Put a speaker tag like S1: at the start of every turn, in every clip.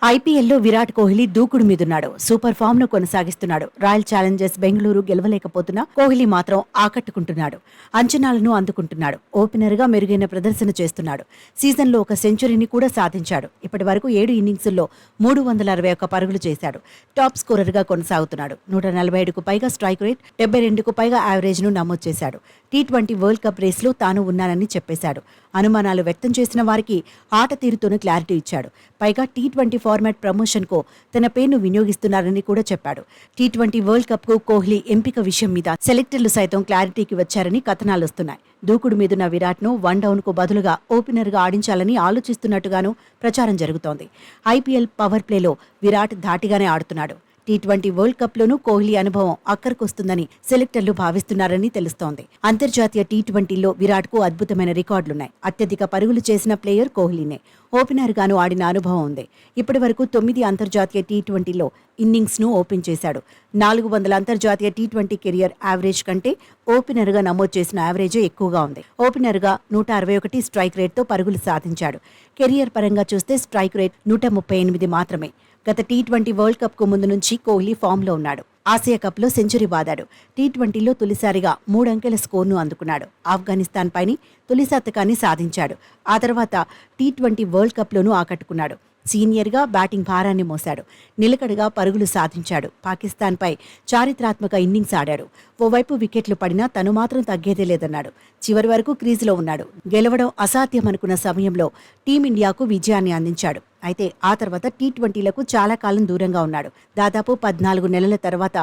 S1: ఐపీఎల్లో విరాట్ కోహ్లీ దూకుడు మీదున్నాడు. Super form ను కొనసాగిస్తున్నాడు. రాయల్ ఛాలెంజర్స్ బెంగళూరు గెలవలేకపోతున్నా కోహ్లీ మాత్రం ఆకట్టుకుంటున్నాడు. అంచనాలను అందుకుంటున్నాడు. ఓపెనర్ గా మెరుగైన ప్రదర్శన చేస్తున్నాడు. సీజన్లో ఒక సెంచరీని కూడా సాధించాడు. ఇప్పటి వరకు 7 ఇన్నింగ్స్ల్లో 361 పరుగులు చేశాడు. టాప్ స్కోరర్ గా కొనసాగుతున్నాడు. 147కు పైగా స్ట్రైక్ రేట్, 72కు పైగా యావరేజ్ ను నమోదు చేశాడు. టీ20 వరల్డ్ కప్ రేస్లో తాను ఉన్నానని చెప్పేశాడు. అనుమానాలు వ్యక్తం చేసిన వారికి ఆట తీరుతోనే క్లారిటీ ఇచ్చాడు. పైగా టీ20 ఫార్మాట్ ప్రమోషన్ కు తన పేరును వినియోగిస్తున్నారని కూడా చెప్పాడు. టీ20 వరల్డ్ కప్ కు కోహ్లీ ఎంపిక విషయం మీద సెలెక్టర్లు సైతం క్లారిటీకి వచ్చారని కథనాలొస్తున్నాయి. దూకుడు మీదున్న విరాట్ ను వన్ డౌన్ కు బదులుగా ఓపెనర్ గా ఆడించాలని ఆలోచిస్తున్నట్టుగాను ప్రచారం జరుగుతోంది. ఐపీఎల్ పవర్ ప్లేలో విరాట్ ధాటిగానే ఆడుతున్నాడు. టీ20 వరల్డ్ కప్ లోనూ కోహ్లీ అనుభవం అక్కరికొస్తుందని సెలెక్టర్లు భావిస్తున్నారని తెలుస్తోంది. అంతర్జాతీయ టీ20లో విరాట్ కు అద్భుతమైన రికార్డులున్నాయి. అత్యధిక పరుగులు చేసిన ప్లేయర్ కోహ్లీనే. ఓపెనర్ గాను ఆడిన అనుభవం ఉంది. ఇప్పటి వరకు 9 అంతర్జాతీయ టీ20లో ఇన్నింగ్స్ ను ఓపెన్ చేశాడు. 400 అంతర్జాతీయ టీ20 కెరియర్ యావరేజ్ కంటే ఓపెనర్ గా నమోదు చేసిన యావరేజే ఎక్కువగా ఉంది. ఓపెనర్ గా 161 స్ట్రైక్ రేట్ తో పరుగులు సాధించాడు. కెరియర్ పరంగా చూస్తే స్ట్రైక్ రేట్ 138 మాత్రమే. గత టీ20 వరల్డ్ కప్ కు ముందు నుంచి కోహ్లీ ఫామ్ లో ఉన్నాడు. ఆసియా కప్ లో సెంచరీ బాదాడు. టీ20లో తొలిసారిగా 3 అంకెల స్కోర్ను అందుకున్నాడు. ఆఫ్ఘనిస్తాన్ పైని తొలి శతకాన్ని సాధించాడు. ఆ తర్వాత టీ20 వరల్డ్ కప్ లోనూ ఆకట్టుకున్నాడు. సీనియర్గా బ్యాటింగ్ భారాన్ని మోశాడు. నిలకడగా పరుగులు సాధించాడు. పాకిస్తాన్పై చారిత్రాత్మక ఇన్నింగ్స్ ఆడాడు. ఓవైపు వికెట్లు పడినా తను మాత్రం తగ్గేదే లేదన్నాడు. చివరి వరకు క్రీజులో ఉన్నాడు. గెలవడం అసాధ్యమనుకున్న సమయంలో టీమిండియాకు విజయాన్ని అందించాడు. అయితే ఆ తర్వాత టీ20లకు చాలా కాలం దూరంగా ఉన్నాడు. దాదాపు 14 నెలల తర్వాత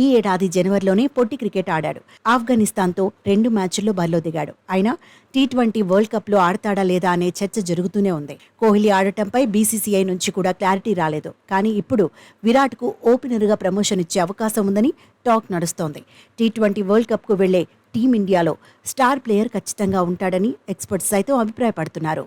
S1: ఈ ఏడాది జనవరిలోనే పొట్టి క్రికెట్ ఆడాడు. ఆఫ్ఘనిస్తాన్తో 2 మ్యాచ్ల్లో బరిలో దిగాడు. అయినా టీ20 వరల్డ్ కప్ లో ఆడతాడా లేదా అనే చర్చ జరుగుతూనే ఉంది. కోహ్లీ ఆడటంపై బీసీసీఐ నుంచి కూడా క్లారిటీ రాలేదు. కానీ ఇప్పుడు విరాట్ కు ఓపెనర్ గా ప్రమోషన్ ఇచ్చే అవకాశం ఉందని టాక్ నడుస్తోంది. టీ20 వరల్డ్ కప్ కు వెళ్లే టీమిండియాలో స్టార్ ప్లేయర్ ఖచ్చితంగా ఉంటాడని ఎక్స్పర్ట్స్ సైతం అభిప్రాయపడుతున్నారు.